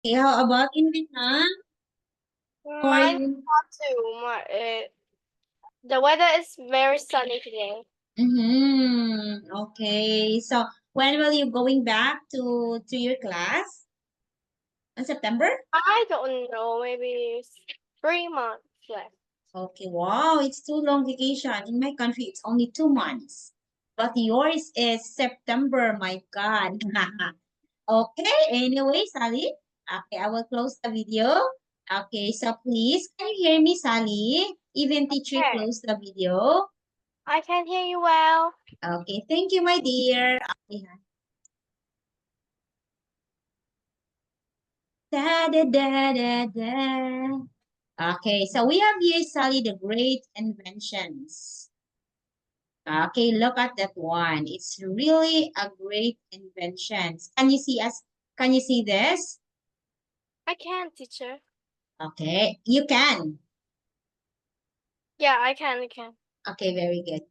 Okay, how about in Vietnam? Or Mine in... not too. The weather is very sunny today. Okay. So when will you going back to your class? In September? I don't know, maybe 3 months left. Okay, wow, it's too long vacation. In my country, it's only 2 months. But yours is September, my God. Okay, anyway, Sally. Okay, I will close the video. Okay, so please, can you hear me, Sally? Even teacher Okay, close the video. I can hear you well. Okay, thank you, my dear. Okay. Da, da, da, da, da. Okay, so we have here, Sally, the great inventions. Okay, look at that one. It's really a great invention. Can you see us? Can you see this? I can, teacher. Okay, you can. Yeah, I can. Okay, very good.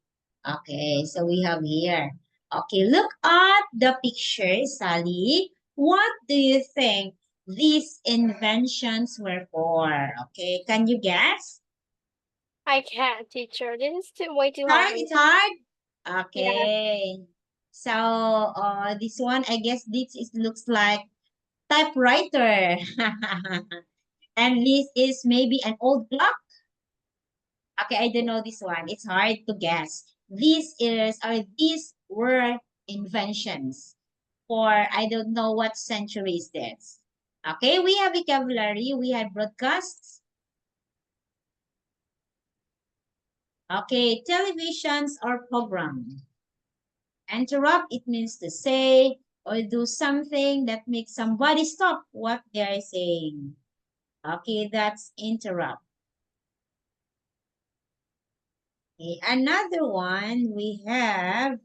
Okay, so we have here. Okay, look at the picture, Sally. What do you think these inventions were for? Okay, can you guess? I can, teacher. This is way too Hard, hard. it's hard. Yeah, Okay. So, this one, I guess this is looks like typewriter. And this is maybe an old clock. Okay, I don't know this one. It's hard to guess. These were inventions for I don't know what century is this. Okay, we have vocabulary, we have broadcasts. Okay, televisions or program. Interrupt, it means to say or do something that makes somebody stop what they are saying. Okay, that's interrupt. Okay, another one we have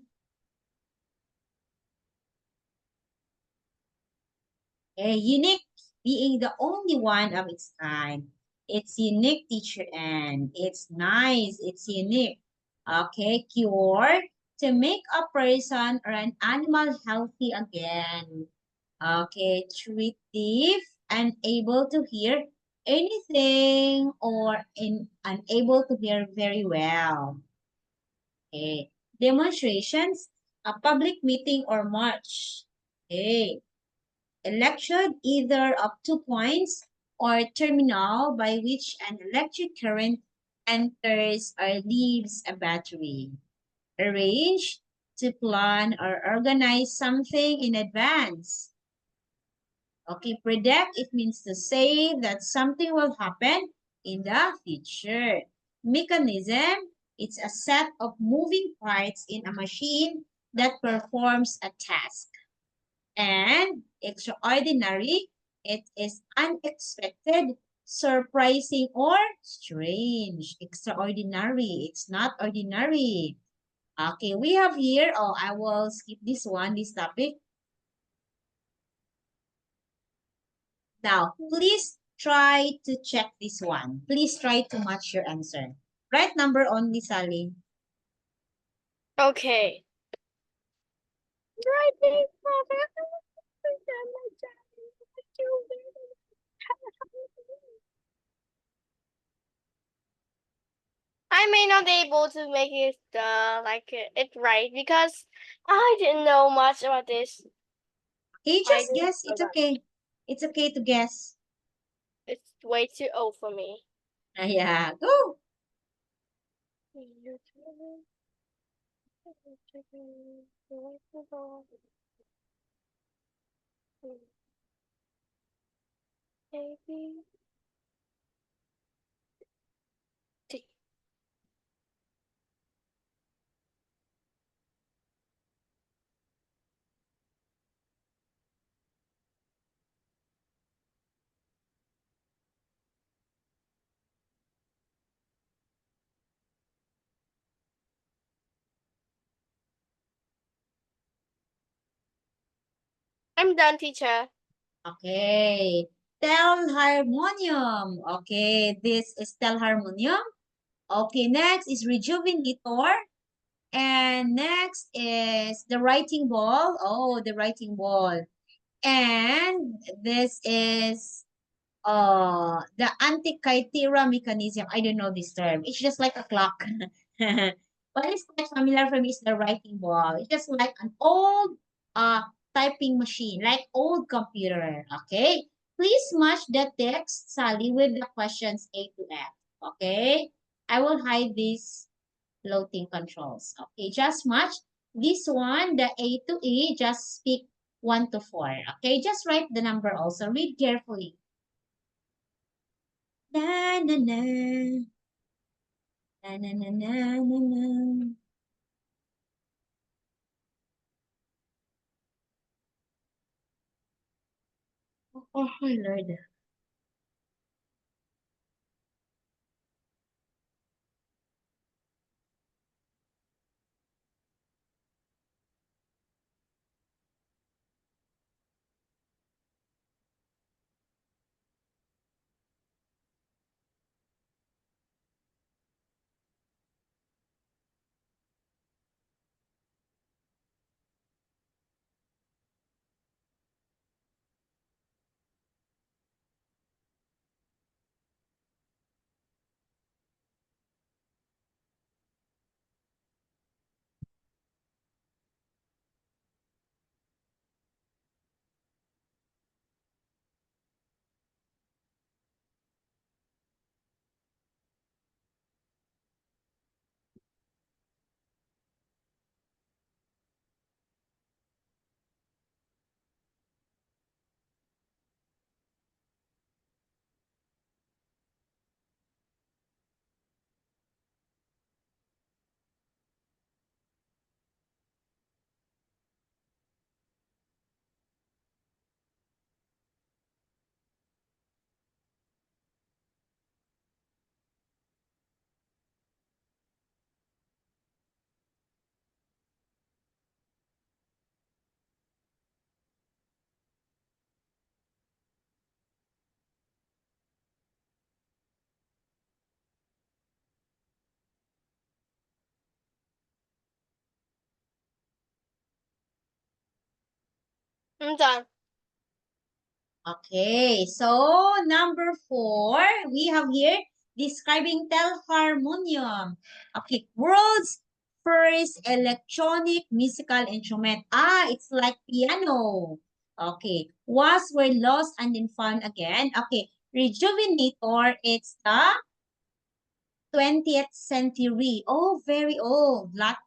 a unique, being the only one of its kind. It's unique, teacher, and it's nice. It's unique. Okay, cure, to make a person or an animal healthy again. Okay, treative, unable to hear anything or unable to hear very well. Okay, demonstrations, a public meeting or march. Okay, election either of 2 points or terminal by which an electric current enters or leaves a battery. Arrange, to plan or organize something in advance. Okay, predict, it means to say that something will happen in the future. Mechanism, it's a set of moving parts in a machine that performs a task. And extraordinary, it is unexpected, surprising, or strange. Extraordinary, it's not ordinary. Okay, we have here, oh, I will skip this one, this topic. Now, please try to check this one. Please try to match your answer. Right number only, Sally. okay. I may not be able to make it it right because I didn't know much about this. Okay, I just didn't guess. know It's that. okay. It's okay to guess. It's way too old for me. Yeah, go. Maybe. I'm done, teacher. Okay. Telharmonium. Okay, this is telharmonium. Okay, next is rejuvenator. And next is the writing ball. Oh, the writing ball. And this is the Antikythera mechanism. I don't know this term. It's just like a clock. What is quite familiar for me is the writing ball. It's just like an old uh typing machine, like old computer. Okay. Please match the text, Sally, with the questions A to F. Okay. I will hide these floating controls. Okay, just match this one, the A to E, just pick 1 to 4. Okay, just write the number also. Read carefully. Na na na. Na na na na na na. Oh, Lord. I'm done. Okay, so number 4, we have here describing telharmonium. Okay, world's first electronic musical instrument. Ah, it's like piano. Okay, was were lost and then found again. Okay, rejuvenator, it's the 20th century. Oh, very old. Like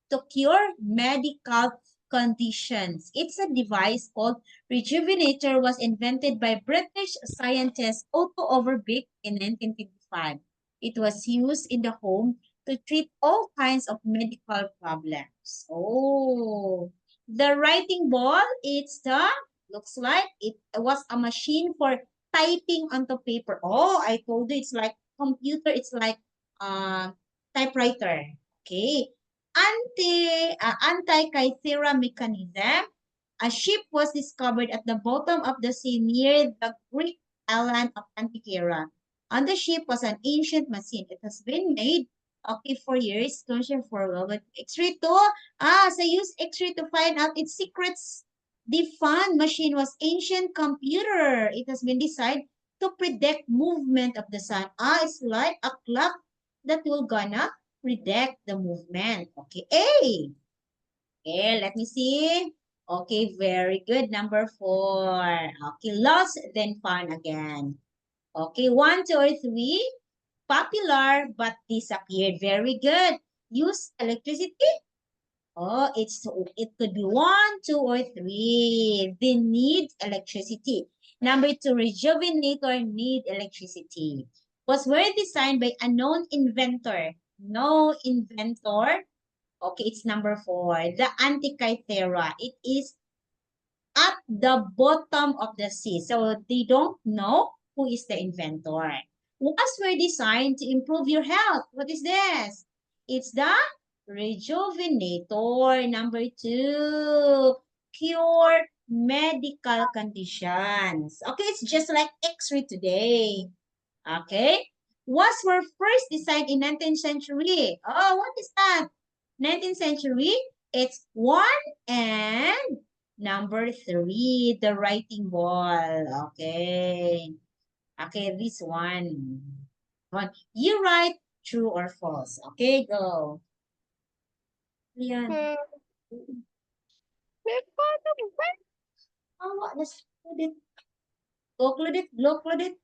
to cure medical conditions. It's a device called Rejuvenator was invented by British scientist Otto Overbeek in 1955. It was used in the home to treat all kinds of medical problems. Oh, the writing ball, it's the, looks like it was a machine for typing onto paper. Oh, I told you it's like computer, it's like uh, typewriter. Okay. Anti-Kythera mechanism. A ship was discovered at the bottom of the sea near the Greek island of Antikythera. On the ship was an ancient machine. It has been made, okay, for years. Don't for well, but X-ray to, so use X-ray to find out its secrets. The fun machine was ancient computer. It has been designed to predict movement of the sun. It's like a clock that will gonna predict the movement. Okay, A. Okay, let me see. Okay, very good. Number 4. Okay, lost, then found again. Okay, 1, 2, or 3. Popular, but disappeared. Very good. Use electricity. Oh, it could be 1, 2, or 3. They need electricity. Number 2, rejuvenator need electricity. Was were designed by a known inventor. No inventor. Okay, it's number 4. The Antikythera. It is at the bottom of the sea. So they don't know who is the inventor. Was were designed to improve your health. What is this? It's the rejuvenator. Number 2, cure medical conditions. Okay, it's just like X-ray today. Okay. Was were first designed in 19th century. Oh, what is that? 19th century. It's 1 and Number 3, the writing ball. Okay. Okay, this one. You write true or false. Okay, go. Yan. Hmm. May paano ba? Oh, let's put it. Go, Claudette. Go, Claudette.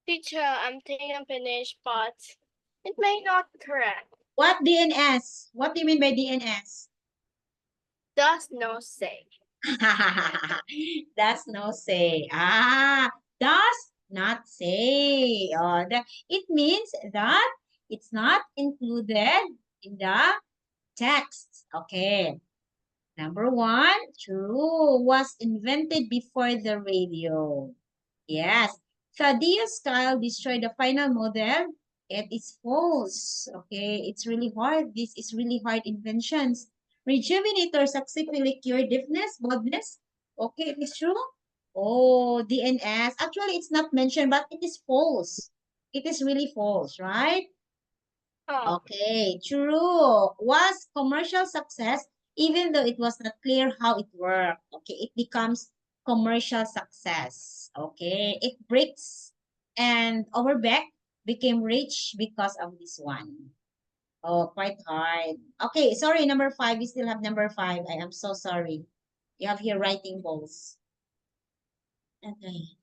Teacher, I'm thinking I'm finished, but it may not correct. What DNS? What do you mean by DNS? Does no say. Does no say. Does not say. It means that it's not included in the text. Okay. Number 1, true, was invented before the radio. Yes. Thaddeus Kyle destroyed the final model It is false. Okay, it's really hard. This is really hard inventions. Rejuvenator successfully cure deafness, baldness. Okay, it is true. Oh, DNS. Actually, it's not mentioned, but it is false. It is really false, right? Oh, Okay, true. Was commercial success, even though it was not clear how it worked. Okay, it becomes commercial success. Okay, it breaks and Overbeck became rich because of this one. Oh, quite hard. Okay, sorry, number five. We still have number five. I am so sorry. You have here writing balls. Okay.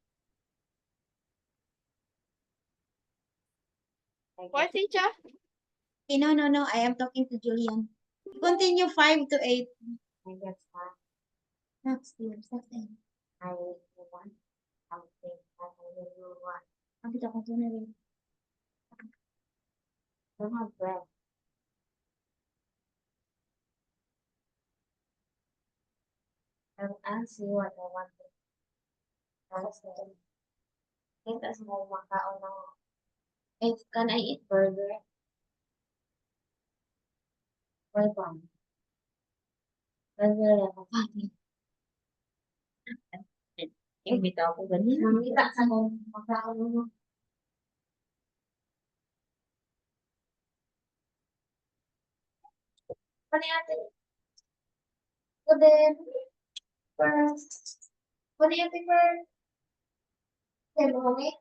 I what guess. teacher? Okay, no, no, no. I am talking to Julian. Continue 5 to 8. I guess. Next year, second. I want something that I really want. Ang kita ko na rin. Don't have breath. I'll see what I want. Tapos tapos mo makaon ng if can I eat burger? Or bun? Burger lang ako. Imbita ako ganun. Mamita sa mo makaon mo. Ano natin? Then, first, ano natin first? Then, okay?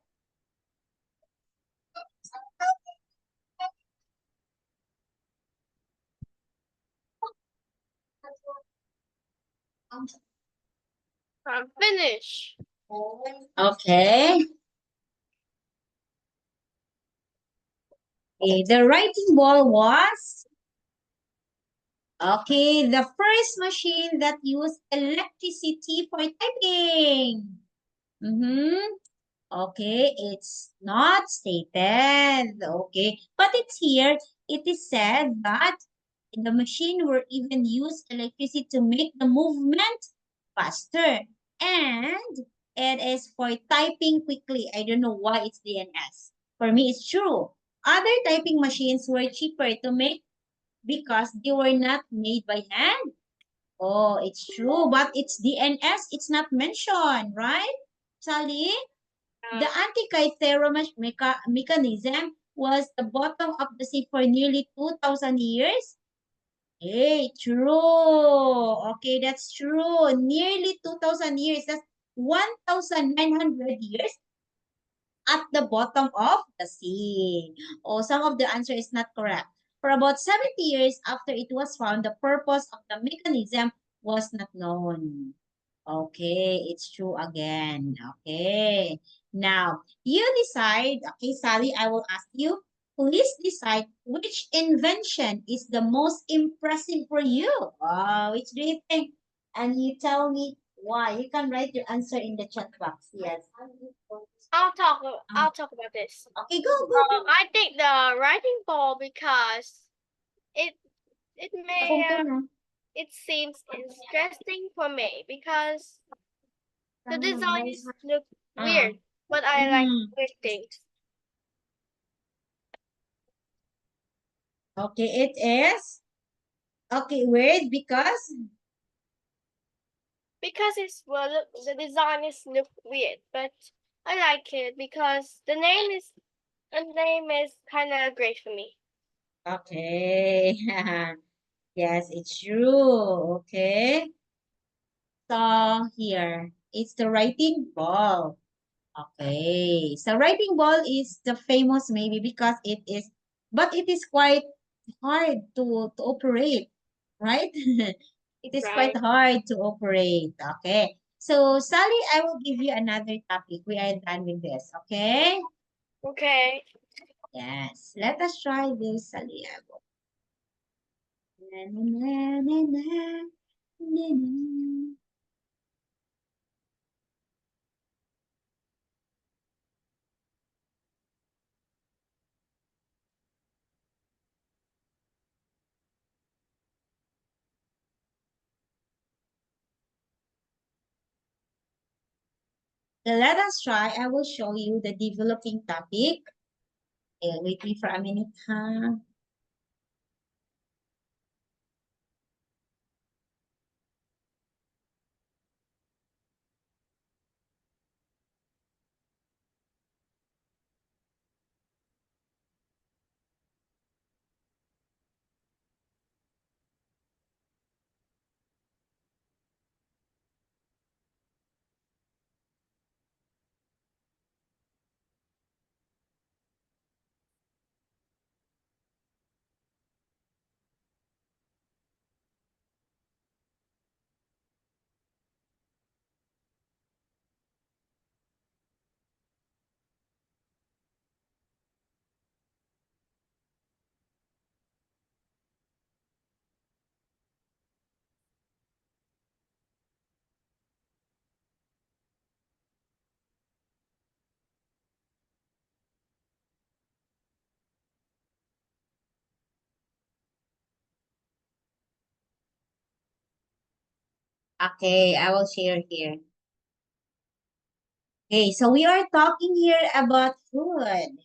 Finish. Okay. The writing ball was okay, the first machine that used electricity for typing. Mm-hmm. Okay, it's not stated. Okay, but it's here. It is said that the machine will even use electricity to make the movement faster. And it is for typing quickly. I don't know why it's DNS. For me, it's true. Other typing machines were cheaper to make because they were not made by hand. Oh, it's true, but it's DNS. It's not mentioned, right, Sally? The Antikythera mechanism was the bottom of the sea for nearly 2,000 years. Hey, true. Okay, that's true. Nearly 2,000 years. That's 1,900 years at the bottom of the sea. Oh, some of the answer is not correct. For about 70 years after it was found, the purpose of the mechanism was not known. Okay, it's true again. Okay. Now, you decide. Okay, Sally, I will ask you. Please decide which invention is the most impressive for you. Which do you think? And you tell me why. You can write your answer in the chat box. Yes. I'll talk about this. Okay, go, go, go. I think the writing ball because it it may Akong na. it seems interesting for me because the design is look Ah. weird, but I like Mm. weird things Okay, it is. Okay, weird because the design is look weird, but I like it because the name is kind of great for me. okay. Yes, it's true. Okay. So here, it's the writing ball. Okay. So writing ball is the famous maybe because it is, but it is quite hard to operate, right? It is quite Right. hard to operate. Okay. So Sally, I will give you another topic. We are done with this. Okay. Okay. Yes. Let us try this, Sally. Na, na, na, na, na, na, na. Let us try. I will show you the developing topic. Okay, wait me for a minute, huh? Okay, I will share here. Okay, so we are talking here about food.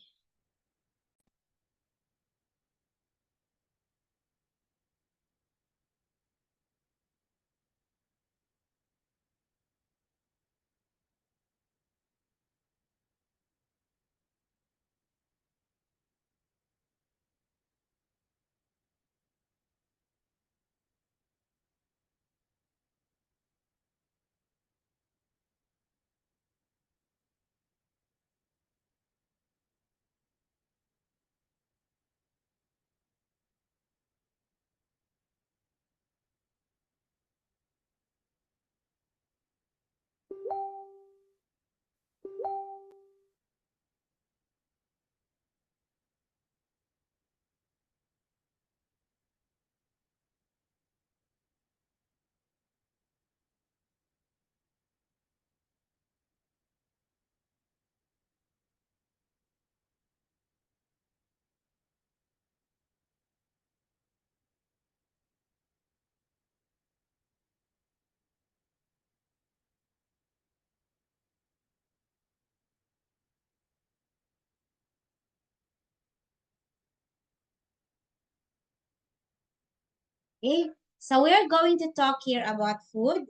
Okay, so we are going to talk here about food.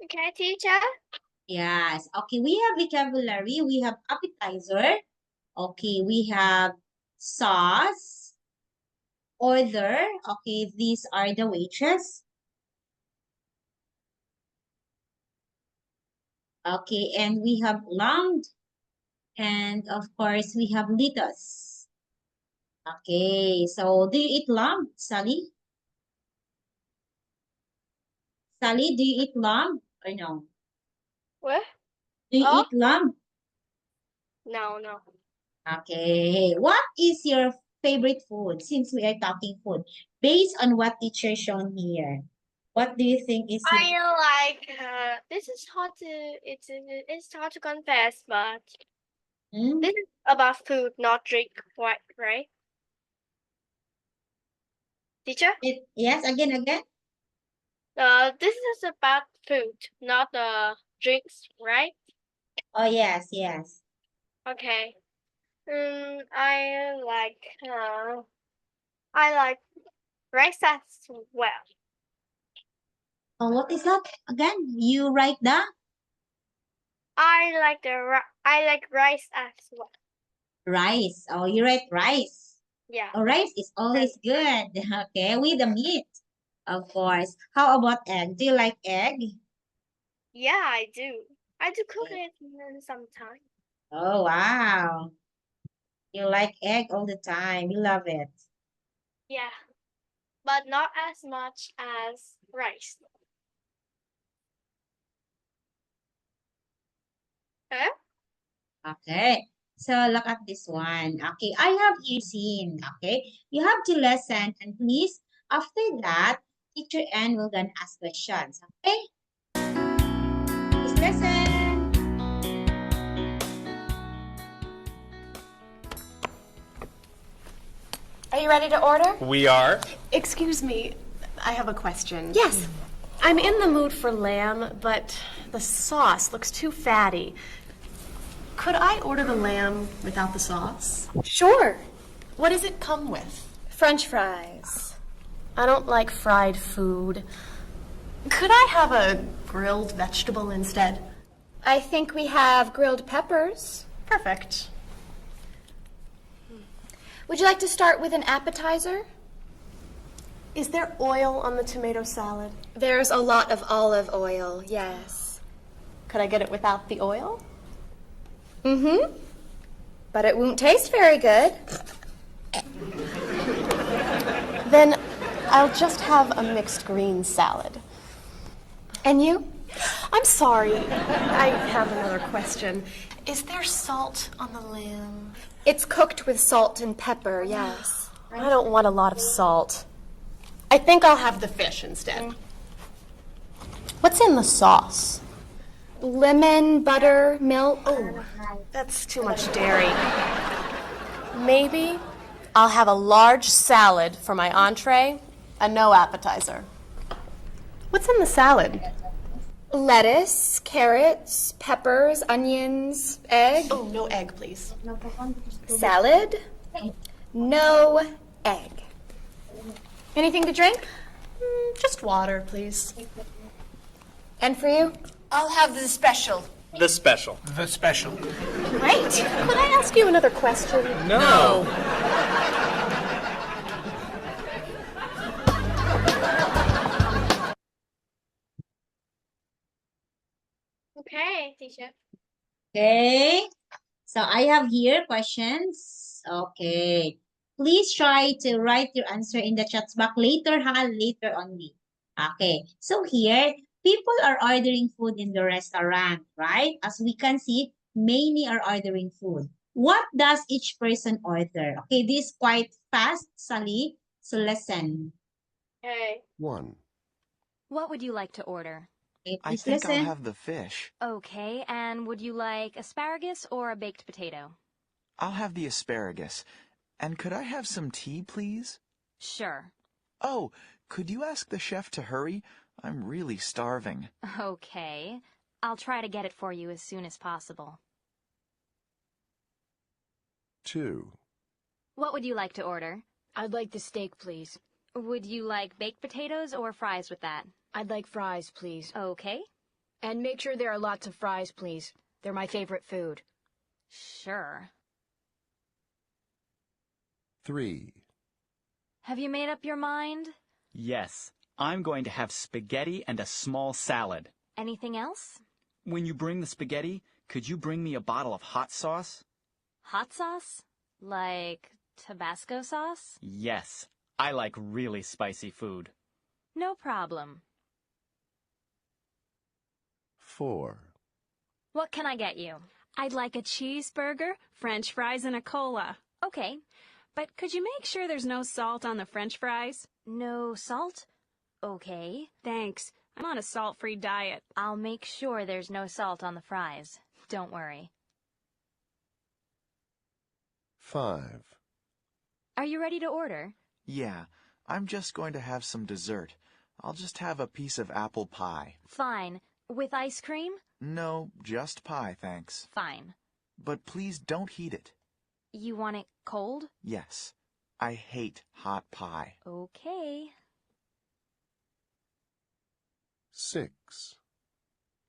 Okay, teacher. Yes. Okay, we have vocabulary, we have appetizer. Okay, we have sauce, order. Okay, these are the wages. Okay, and we have lamb, and of course we have lettuce. Okay, so do you eat lamb, Sally? Sally, do you eat lamb or no? What? Do you Oh, eat lamb? no, no. Okay, what is your favorite food since we are talking food? Based on what teacher shown here, what do you think is your I like this is hard to it's hard to confess, but hmm? this is about food, not drink, right? Teacher? Yes, again. This is about food, not drinks, right? Oh, yes. Okay. I like rice as well. Oh, what is that? Again, you write the I like rice as well. rice. Oh, you write rice. Yeah. Oh, rice is And always good. Okay, with the meat, of course. How about egg? Do you like egg? yeah, I do. I do cook Eh, it sometimes. oh, wow. You like egg all the time. You love it. Yeah, but not as much as rice. Huh? Okay. So look at this one. Okay, I have you seen. Okay, you have to listen and please. After that, teacher Ann will gonna ask questions. Okay, please listen. Are you we ready to order? We are. Excuse me, I have a question. Yes. I'm in the mood for lamb, but the sauce looks too fatty. Could I order the lamb without the sauce? Sure. What does it come with? French fries. I don't like fried food. Could I have a grilled vegetable instead? I think we have grilled peppers. Perfect. Would you like to start with an appetizer? Is there oil on the tomato salad? There's a lot of olive oil, yes. Could I get it without the oil? Mm-hmm. But it won't taste very good. Then I'll just have a mixed green salad. And you? I'm sorry, I have another question. Is there salt on the lamb? It's cooked with salt and pepper, yes. I don't want a lot of salt. I think I'll have the fish instead. What's in the sauce? Lemon, butter, milk. Oh, that's too much dairy. Maybe I'll have a large salad for my entree and no appetizer. What's in the salad? Lettuce, carrots, peppers, onions, egg. Oh, no egg, please. Salad, no egg. Anything to drink? Just water, please. And for you? I'll have the special. The special. The special. Great. Could I ask you another question? No. Okay, teacher. Okay. So I have here questions. Okay. Please try to write your answer in the chat box later, later only. Okay. So here, people are ordering food in the restaurant, right? As we can see, many are ordering food. What does each person order? Okay, this is quite fast, Sally. So listen. Okay. 1. What would you like to order? Okay, I please think listen. I'll have the fish. Okay, and would you like asparagus or a baked potato? I'll have the asparagus. And could I have some tea, please? Sure. Oh, could you ask the chef to hurry? I'm really starving. Okay. I'll try to get it for you as soon as possible. 2. What would you like to order? I'd like the steak, please. Would you like baked potatoes or fries with that? I'd like fries, please. Okay. And make sure there are lots of fries, please. They're my favorite food. Sure. 3. Have you made up your mind? Yes, I'm going to have spaghetti and a small salad. Anything else? When you bring the spaghetti, could you bring me a bottle of hot sauce? Hot sauce? Like Tabasco sauce? Yes, I like really spicy food. No problem. 4. What can I get you? I'd like a cheeseburger, French fries, and a cola. Okay. But could you make sure there's no salt on the French fries? No salt? Okay. Thanks. I'm on a salt-free diet. I'll make sure there's no salt on the fries. Don't worry. 5. Are you ready to order? Yeah, I'm just going to have some dessert. I'll just have a piece of apple pie. Fine. With ice cream? No, just pie, thanks. Fine. But please don't heat it. You want it cold? Yes, I hate hot pie. Okay. 6.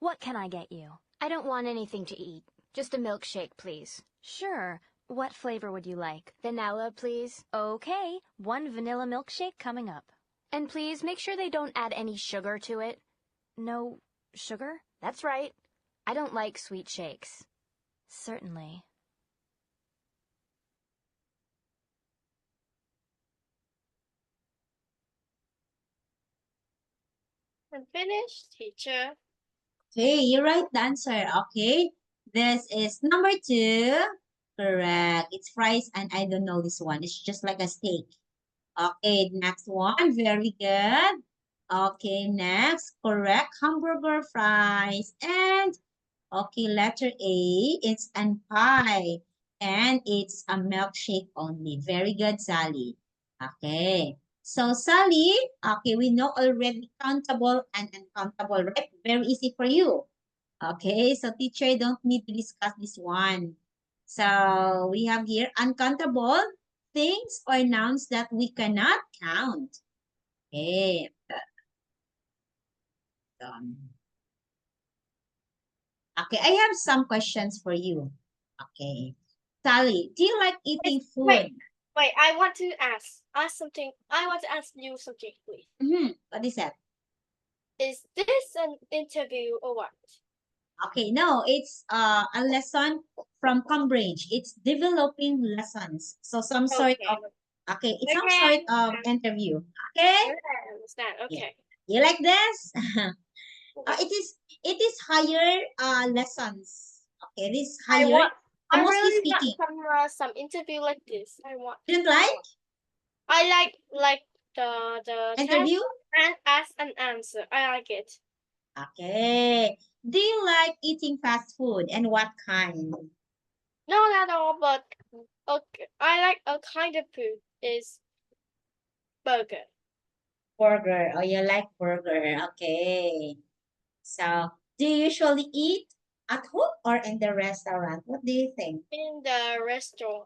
What can I get you? I don't want anything to eat. Just a milkshake, please. Sure. What flavor would you like? Vanilla, please. Okay. 1 vanilla milkshake coming up. And please make sure they don't add any sugar to it. No sugar? That's right. I don't like sweet shakes. Certainly. I'm finished, teacher. Okay, you write the answer. Okay, this is number 2. Correct. It's fries, and I don't know this one. It's just like a steak. Okay, next one. Very good. Okay, next. Correct. Hamburger, fries, and okay, letter A. It's an pie, and it's a milkshake only. Very good, Sally. Okay. So Sally, okay, we know already countable and uncountable, right? Very easy for you. Okay, so teacher don't need to discuss this one. So we have here uncountable things or nouns that we cannot count. Okay. Okay, I have some questions for you. Okay. Sally, do you like eating food? Wait, I want to ask something. I want to ask you something, please. What is that? Is this an interview or what? Okay, no, it's a lesson from Cambridge. It's developing lessons. So some sort of, okay, it's some sort of interview. Okay? I understand. Okay. You like this? It is higher lessons. Okay, this I higher, want. I mostly really speaking. want some interview like this. I want. Didn't like I like the interview? test and ask and answer. I like it. Okay. Do you like eating fast food and what kind? Not at all, but okay. I like a kind of food is burger. Burger. Oh, you like burger. Okay. So, do you usually eat at home or in the restaurant? What do you think? In the restaurant.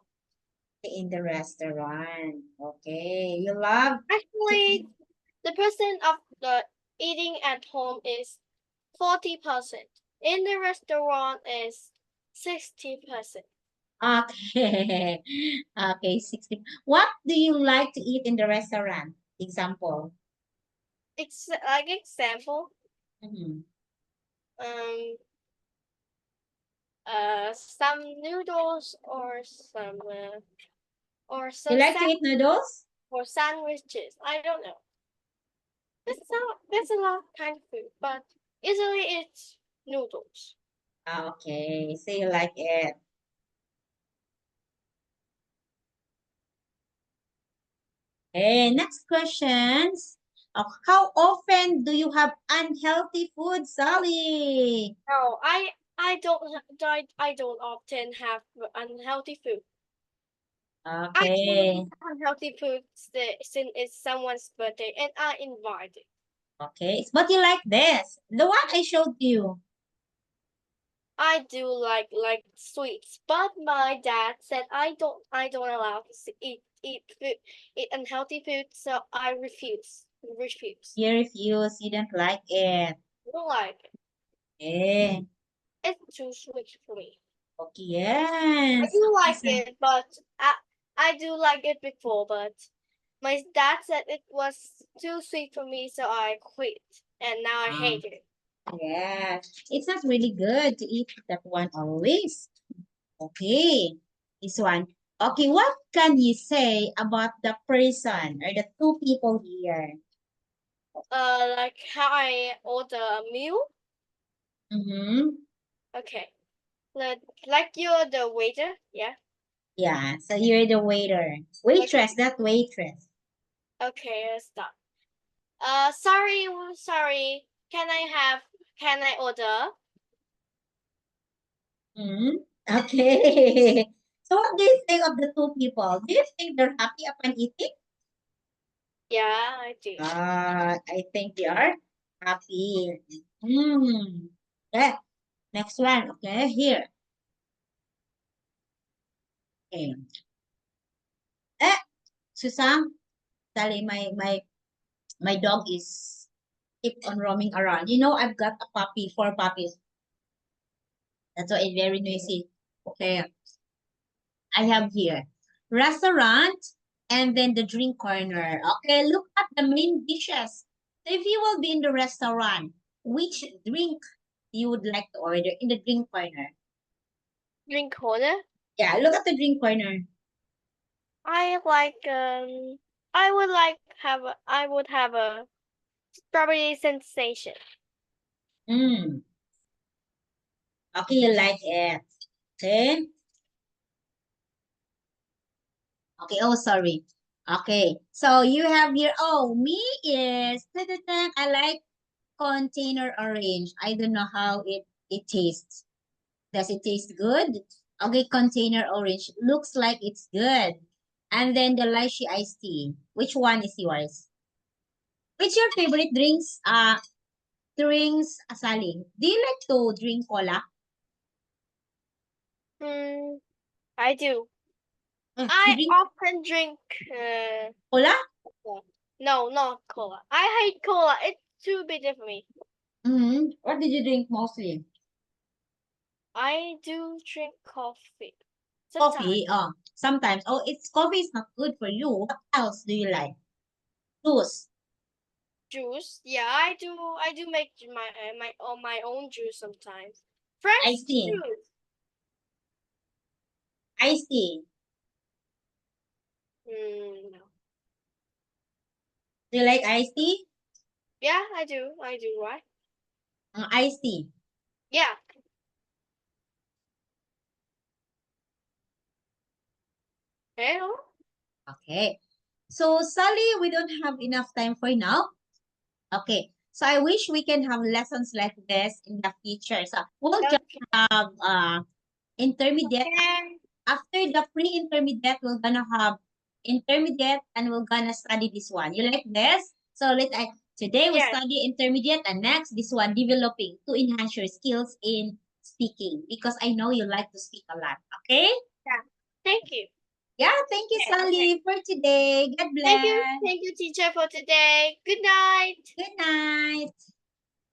In the restaurant. Okay. You love to Actually, eat. the percent of the eating at home is 40%. In the restaurant is 60%. Okay. Okay, 60. What do you like to eat in the restaurant? Example. It's like example, Mhm. some noodles or some You like to eat noodles? or sandwiches. I don't know. That's a lot of kind of food, but usually it's noodles. Okay, so you like it. Okay, next questions. How often do you have unhealthy food, Sally? No, I don't often have unhealthy food. Okay, Actually, unhealthy food since it's someone's birthday and I invited. okay. But you like this. The one I showed you. I do like sweets, but my dad said I don't allow to eat unhealthy food, so I refuse. You refuse, you don't like it. I don't like it. Okay, It's too sweet for me. okay, I yes. do like Okay, it, but I do like it before, but my dad said it was too sweet for me, so I quit, and now I hate it. yeah, it's not really good to eat that one always. Okay, this one. Okay, what can you say about the person or the two people here? Like how I order a meal. Mm-hmm. Okay, like you're the waiter, yeah. Yeah, so you're the waiter. Waitress, not waitress. Okay, let's start. Sorry. Can I order? Hmm. Okay. So what do you think of the two people? Do you think they're happy upon eating? Yeah, I do. I think they are happy. Hmm. Okay. Next one. Okay, here. Okay. Eh, Susan, Sally, my dog is keep on roaming around. You know, I've got a puppy, 4 puppies. That's why it's very noisy. Okay. I have here restaurant and then the drink corner. Okay, look at the main dishes. So if you will be in the restaurant, which drink you would like to order in the drink corner? Drink corner. Yeah, look at the drink corner. I would have a strawberry sensation. Mm. Okay, you like it. Okay. Okay, oh sorry. Okay, so you have here, oh, me is, I like container orange. I don't know how it tastes. Does it taste good? Okay, container orange. Looks like it's good. And then the lychee iced tea. Which one is yours? Which your favorite drinks? Sally. Do you like to drink cola? I do. You I drink often drink cola? no, not cola. I hate cola. It's too bitter for me. What did you drink mostly? I do drink coffee. Coffee. Sometimes. Oh, coffee is not good for you. What else do you like? Juice. Juice. Yeah, I do. I do make my own juice sometimes. Fresh Iced tea. juice. Iced tea. No. Do you like iced tea? Yeah, I do. I do. Right? Iced tea. Yeah. Hello. Okay. So, Sally, we don't have enough time for now. Okay. So, I wish we can have lessons like this in the future. So, we'll just have intermediate. Okay. After the pre-intermediate, we're gonna have intermediate and we're gonna study this one. You like this? So, today we Yes. study intermediate and next this one, developing to enhance your skills in speaking because I know you like to speak a lot. Okay? Yeah. Thank you. Yeah, thank you, Okay, Sally, for today. God bless. Thank you. Thank you, teacher, for today. Good night. Good night.